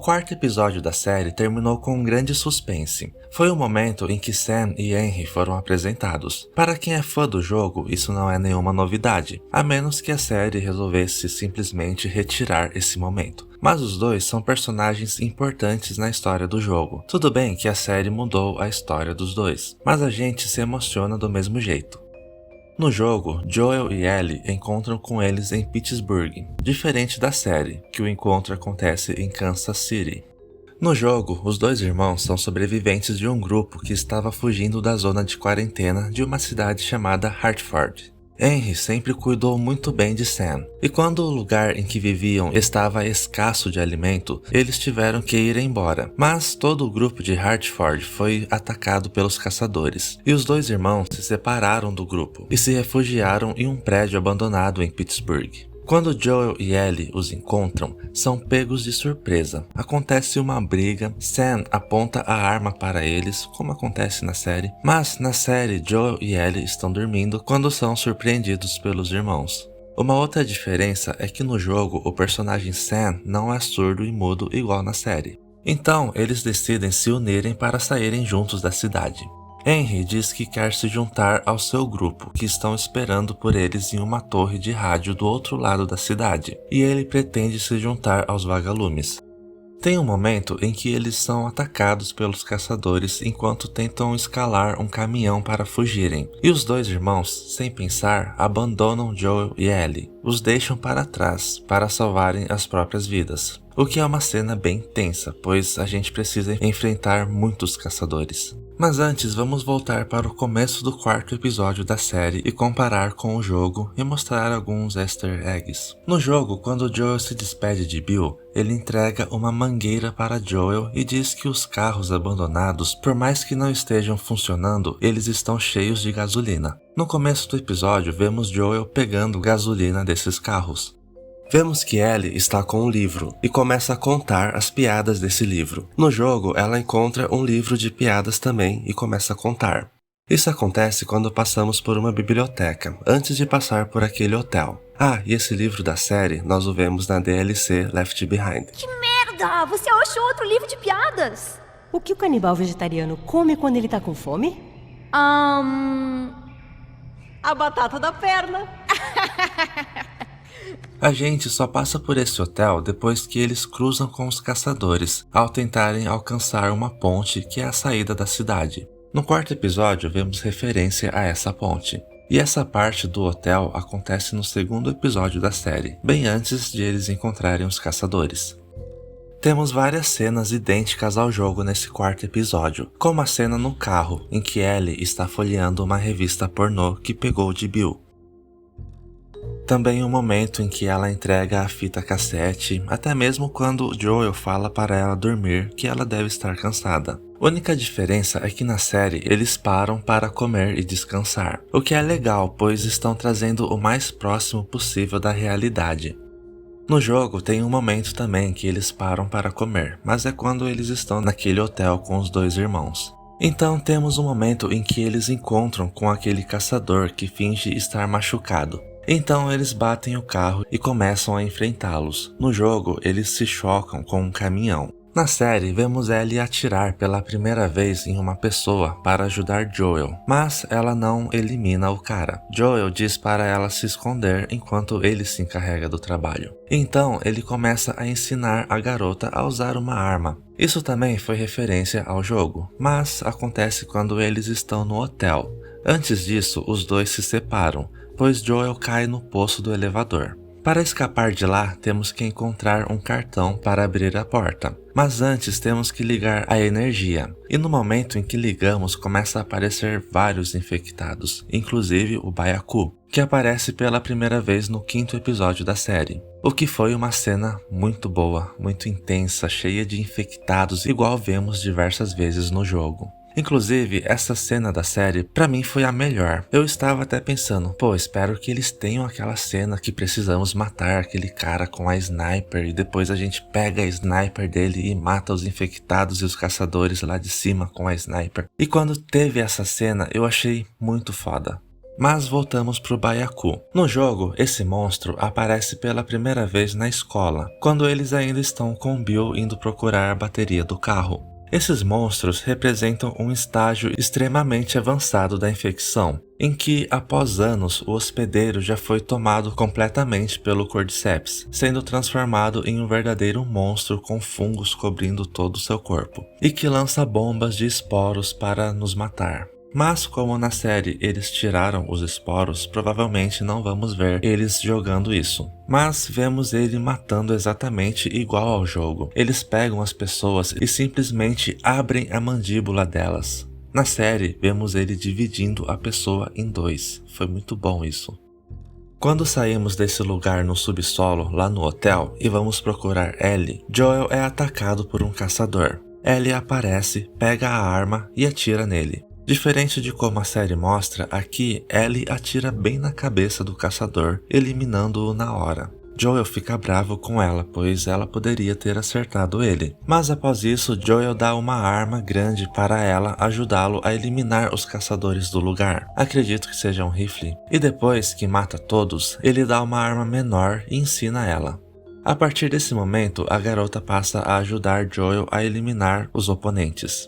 quarto episódio da série terminou com um grande suspense. Foi o momento em que Sam e Henry foram apresentados. Para quem é fã do jogo, isso não é nenhuma novidade, a menos que a série resolvesse simplesmente retirar esse momento. Mas os dois são personagens importantes na história do jogo. Tudo bem que a série mudou a história dos dois, mas a gente se emociona do mesmo jeito. No jogo, Joel e Ellie encontram com eles em Pittsburgh, diferente da série, que o encontro acontece em Kansas City. No jogo, os dois irmãos são sobreviventes de um grupo que estava fugindo da zona de quarentena de uma cidade chamada Hartford. Henry sempre cuidou muito bem de Sam, e quando o lugar em que viviam estava escasso de alimento, eles tiveram que ir embora. Mas todo o grupo de Hartford foi atacado pelos caçadores, e os dois irmãos se separaram do grupo e se refugiaram em um prédio abandonado em Pittsburgh. Quando Joel e Ellie os encontram, são pegos de surpresa. Acontece uma briga, Sam aponta a arma para eles, como acontece na série, mas na série Joel e Ellie estão dormindo quando são surpreendidos pelos irmãos. Uma outra diferença é que no jogo o personagem Sam não é surdo e mudo igual na série. Então eles decidem se unirem para saírem juntos da cidade. Henry diz que quer se juntar ao seu grupo, que estão esperando por eles em uma torre de rádio do outro lado da cidade, e ele pretende se juntar aos vagalumes. Tem um momento em que eles são atacados pelos caçadores enquanto tentam escalar um caminhão para fugirem, e os dois irmãos, sem pensar, abandonam Joel e Ellie, os deixam para trás para salvarem as próprias vidas. O que é uma cena bem tensa, pois a gente precisa enfrentar muitos caçadores. Mas antes, vamos voltar para o começo do quarto episódio da série e comparar com o jogo e mostrar alguns easter eggs. No jogo, quando Joel se despede de Bill, ele entrega uma mangueira para Joel e diz que os carros abandonados, por mais que não estejam funcionando, eles estão cheios de gasolina. No começo do episódio, vemos Joel pegando gasolina desses carros. Vemos que Ellie está com um livro e começa a contar as piadas desse livro. No jogo, ela encontra um livro de piadas também e começa a contar. Isso acontece quando passamos por uma biblioteca, antes de passar por aquele hotel. Ah, e esse livro da série, nós o vemos na DLC Left Behind. Que merda! Você achou outro livro de piadas? O que o canibal vegetariano come quando ele tá com fome? A batata da perna. A gente só passa por esse hotel depois que eles cruzam com os caçadores, ao tentarem alcançar uma ponte que é a saída da cidade. No quarto episódio vemos referência a essa ponte. E essa parte do hotel acontece no segundo episódio da série, bem antes de eles encontrarem os caçadores. Temos várias cenas idênticas ao jogo nesse quarto episódio, como a cena no carro, em que Ellie está folheando uma revista pornô que pegou de Bill. Também o momento em que ela entrega a fita cassete, até mesmo quando Joel fala para ela dormir que ela deve estar cansada. A única diferença é que na série eles param para comer e descansar, o que é legal, pois estão trazendo o mais próximo possível da realidade. No jogo tem um momento também que eles param para comer, mas é quando eles estão naquele hotel com os dois irmãos. Então temos um momento em que eles encontram com aquele caçador que finge estar machucado. Então eles batem o carro e começam a enfrentá-los. No jogo, eles se chocam com um caminhão. Na série, vemos Ellie atirar pela primeira vez em uma pessoa para ajudar Joel, mas ela não elimina o cara. Joel diz para ela se esconder enquanto ele se encarrega do trabalho. Então ele começa a ensinar a garota a usar uma arma. Isso também foi referência ao jogo, mas acontece quando eles estão no hotel. Antes disso, os dois se separam, pois Joel cai no poço do elevador. Para escapar de lá, temos que encontrar um cartão para abrir a porta. Mas antes temos que ligar a energia. E no momento em que ligamos, começa a aparecer vários infectados, inclusive o Byaku, que aparece pela primeira vez no quinto episódio da série. O que foi uma cena muito boa, muito intensa, cheia de infectados, igual vemos diversas vezes no jogo. Inclusive, essa cena da série, pra mim, foi a melhor. Eu estava até pensando, espero que eles tenham aquela cena que precisamos matar aquele cara com a sniper e depois a gente pega a sniper dele e mata os infectados e os caçadores lá de cima com a sniper. E quando teve essa cena, eu achei muito foda. Mas voltamos pro Byaku. No jogo, esse monstro aparece pela primeira vez na escola, quando eles ainda estão com Bill indo procurar a bateria do carro. Esses monstros representam um estágio extremamente avançado da infecção, em que, após anos, o hospedeiro já foi tomado completamente pelo Cordyceps, sendo transformado em um verdadeiro monstro com fungos cobrindo todo o seu corpo, e que lança bombas de esporos para nos matar. Mas como na série eles tiraram os esporos, provavelmente não vamos ver eles jogando isso. Mas vemos ele matando exatamente igual ao jogo. Eles pegam as pessoas e simplesmente abrem a mandíbula delas. Na série, vemos ele dividindo a pessoa em dois. Foi muito bom isso. Quando saímos desse lugar no subsolo, lá no hotel, e vamos procurar Ellie, Joel é atacado por um caçador. Ellie aparece, pega a arma e atira nele. Diferente de como a série mostra, aqui Ellie atira bem na cabeça do caçador, eliminando-o na hora. Joel fica bravo com ela, pois ela poderia ter acertado ele. Mas após isso, Joel dá uma arma grande para ela ajudá-lo a eliminar os caçadores do lugar. Acredito que seja um rifle. E depois que mata todos, ele dá uma arma menor e ensina ela. A partir desse momento, a garota passa a ajudar Joel a eliminar os oponentes.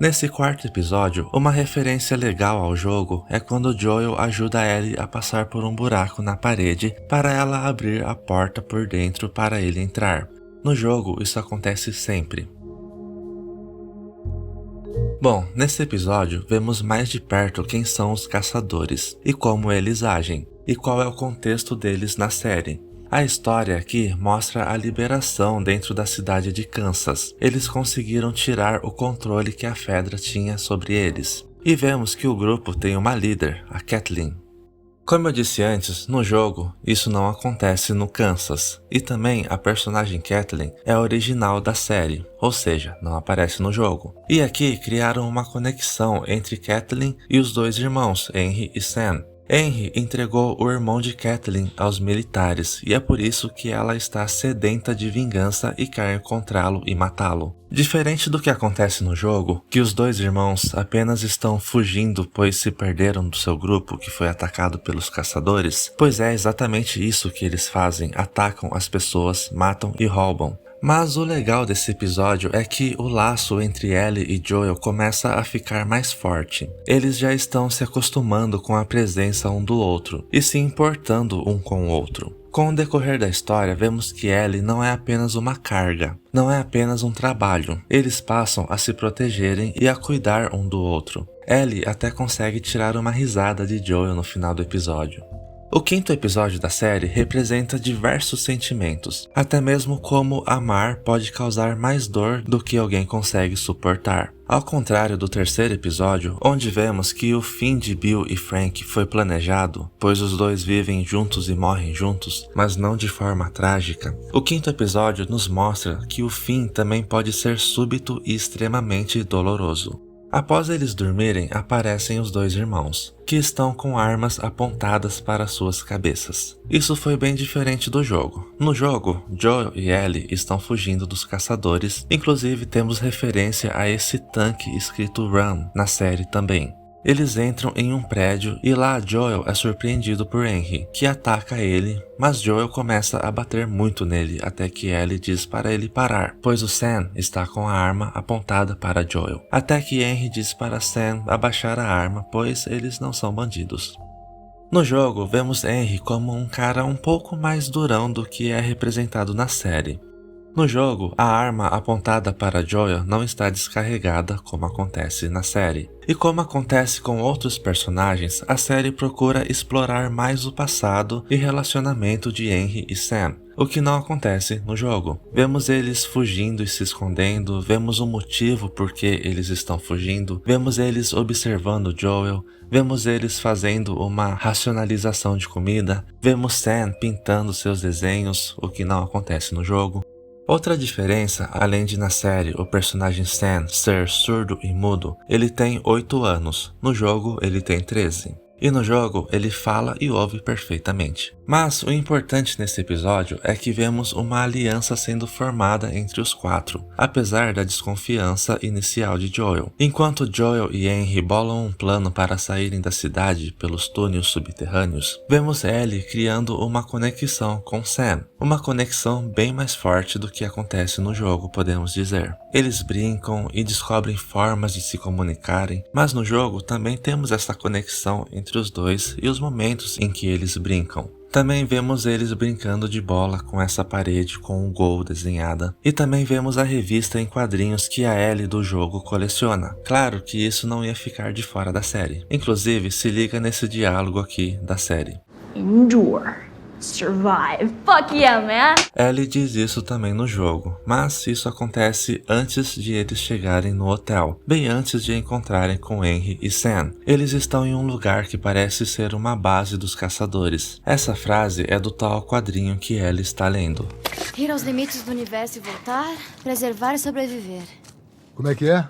Nesse quarto episódio, uma referência legal ao jogo é quando Joel ajuda Ellie a passar por um buraco na parede para ela abrir a porta por dentro para ele entrar. No jogo, isso acontece sempre. Bom, nesse episódio, vemos mais de perto quem são os caçadores e como eles agem, e qual é o contexto deles na série. A história aqui mostra a liberação dentro da cidade de Kansas. Eles conseguiram tirar o controle que a Fedra tinha sobre eles. E vemos que o grupo tem uma líder, a Kathleen. Como eu disse antes, no jogo, isso não acontece no Kansas. E também a personagem Kathleen é original da série, ou seja, não aparece no jogo. E aqui criaram uma conexão entre Kathleen e os dois irmãos, Henry e Sam. Henry entregou o irmão de Kathleen aos militares e é por isso que ela está sedenta de vingança e quer encontrá-lo e matá-lo. Diferente do que acontece no jogo, que os dois irmãos apenas estão fugindo pois se perderam do seu grupo que foi atacado pelos caçadores, pois é exatamente isso que eles fazem, atacam as pessoas, matam e roubam. Mas o legal desse episódio é que o laço entre Ellie e Joel começa a ficar mais forte. Eles já estão se acostumando com a presença um do outro e se importando um com o outro. Com o decorrer da história, vemos que Ellie não é apenas uma carga, não é apenas um trabalho. Eles passam a se protegerem e a cuidar um do outro. Ellie até consegue tirar uma risada de Joel no final do episódio. O quinto episódio da série representa diversos sentimentos, até mesmo como amar pode causar mais dor do que alguém consegue suportar. Ao contrário do terceiro episódio, onde vemos que o fim de Bill e Frank foi planejado, pois os dois vivem juntos e morrem juntos, mas não de forma trágica, o quinto episódio nos mostra que o fim também pode ser súbito e extremamente doloroso. Após eles dormirem, aparecem os dois irmãos, que estão com armas apontadas para suas cabeças. Isso foi bem diferente do jogo. No jogo, Joel e Ellie estão fugindo dos caçadores, inclusive temos referência a esse tanque escrito Run na série também. Eles entram em um prédio e lá Joel é surpreendido por Henry, que ataca ele, mas Joel começa a bater muito nele até que Ellie diz para ele parar, pois o Sam está com a arma apontada para Joel. Até que Henry diz para Sam abaixar a arma, pois eles não são bandidos. No jogo, vemos Henry como um cara um pouco mais durão do que é representado na série. No jogo, a arma apontada para Joel não está descarregada como acontece na série. E como acontece com outros personagens, a série procura explorar mais o passado e relacionamento de Henry e Sam, o que não acontece no jogo. Vemos eles fugindo e se escondendo, vemos o motivo por que eles estão fugindo, vemos eles observando Joel, vemos eles fazendo uma racionalização de comida, vemos Sam pintando seus desenhos, o que não acontece no jogo. Outra diferença, além de na série o personagem Sam ser surdo e mudo, ele tem 8 anos, no jogo ele tem 13. E no jogo, ele fala e ouve perfeitamente. Mas o importante nesse episódio é que vemos uma aliança sendo formada entre os quatro, apesar da desconfiança inicial de Joel. Enquanto Joel e Henry bolam um plano para saírem da cidade pelos túneis subterrâneos, vemos Ellie criando uma conexão com Sam. Uma conexão bem mais forte do que acontece no jogo, podemos dizer. Eles brincam e descobrem formas de se comunicarem, mas no jogo também temos essa conexão entre os dois e os momentos em que eles brincam. Também vemos eles brincando de bola com essa parede com um gol desenhada. E também vemos a revista em quadrinhos que a Ellie do jogo coleciona. Claro que isso não ia ficar de fora da série. Inclusive, se liga nesse diálogo aqui da série. Endure. Survive. Fuck yeah, man! Ellie diz isso também no jogo, mas isso acontece antes de eles chegarem no hotel, bem antes de encontrarem com Henry e Sam. Eles estão em um lugar que parece ser uma base dos caçadores. Essa frase é do tal quadrinho que Ellie está lendo. Ir aos limites do universo e voltar, preservar e sobreviver. Como é que é?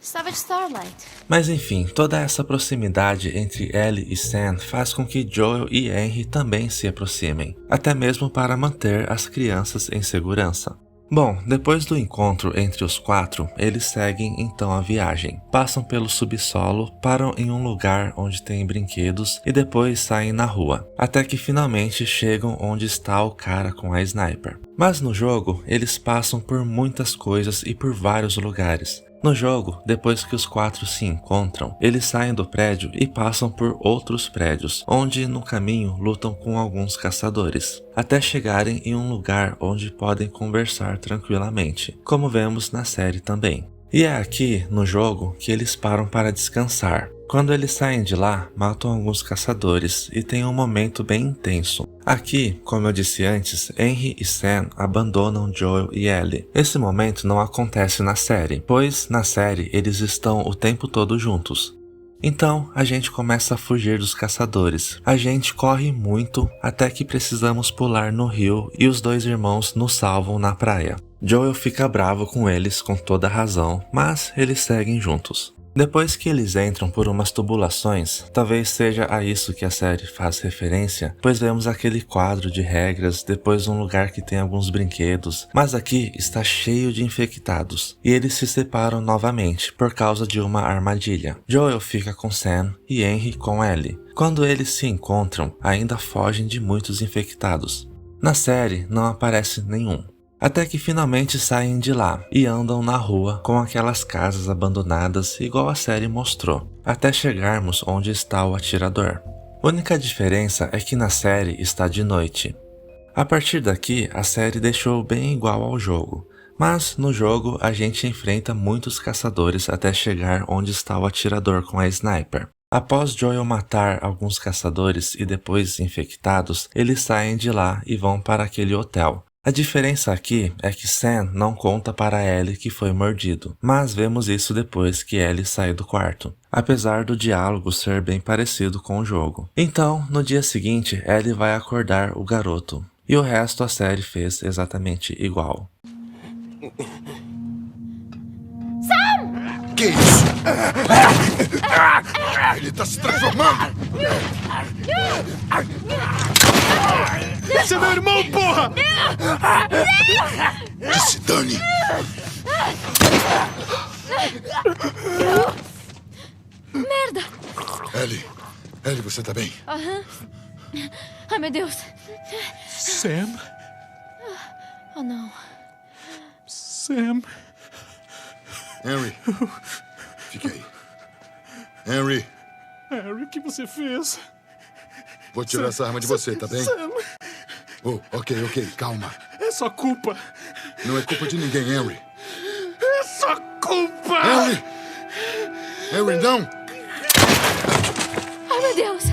Savage Starlight. Mas enfim, toda essa proximidade entre Ellie e Sam faz com que Joel e Henry também se aproximem, até mesmo para manter as crianças em segurança. Bom, depois do encontro entre os quatro, eles seguem então a viagem. Passam pelo subsolo, param em um lugar onde tem brinquedos e depois saem na rua, até que finalmente chegam onde está o cara com a sniper. Mas no jogo, eles passam por muitas coisas e por vários lugares. No jogo, depois que os quatro se encontram, eles saem do prédio e passam por outros prédios, onde no caminho lutam com alguns caçadores, até chegarem em um lugar onde podem conversar tranquilamente, como vemos na série também. E é aqui, no jogo, que eles param para descansar. Quando eles saem de lá, matam alguns caçadores e tem um momento bem intenso. Aqui, como eu disse antes, Henry e Sam abandonam Joel e Ellie. Esse momento não acontece na série, pois na série eles estão o tempo todo juntos. Então, a gente começa a fugir dos caçadores. A gente corre muito até que precisamos pular no rio e os dois irmãos nos salvam na praia. Joel fica bravo com eles com toda razão, mas eles seguem juntos. Depois que eles entram por umas tubulações, talvez seja a isso que a série faz referência, pois vemos aquele quadro de regras, depois um lugar que tem alguns brinquedos, mas aqui está cheio de infectados, e eles se separam novamente por causa de uma armadilha. Joel fica com Sam e Henry com Ellie. Quando eles se encontram, ainda fogem de muitos infectados. Na série não aparece nenhum. Até que finalmente saem de lá e andam na rua com aquelas casas abandonadas igual a série mostrou, até chegarmos onde está o atirador. A única diferença é que na série está de noite. A partir daqui, a série deixou bem igual ao jogo, mas no jogo a gente enfrenta muitos caçadores até chegar onde está o atirador com a sniper. Após Joel matar alguns caçadores e depois infectados, eles saem de lá e vão para aquele hotel. A diferença aqui é que Sam não conta para Ellie que foi mordido, mas vemos isso depois que Ellie sai do quarto, apesar do diálogo ser bem parecido com o jogo. Então, no dia seguinte, Ellie vai acordar o garoto, e o resto a série fez exatamente igual. Que isso? Ele tá se transformando! Esse é meu irmão, porra! Que se dane! Merda! Ellie, você tá bem? Ai, meu Deus. Sam? Oh, não. Sam? Henry, fique aí. Henry, Harry, o que você fez? vou tirar essa arma de você, tá bem? Sam, Oh, ok, calma. é sua culpa. Não é culpa de ninguém, Henry. É sua culpa! Henry! Henry, não! Ai, meu Deus.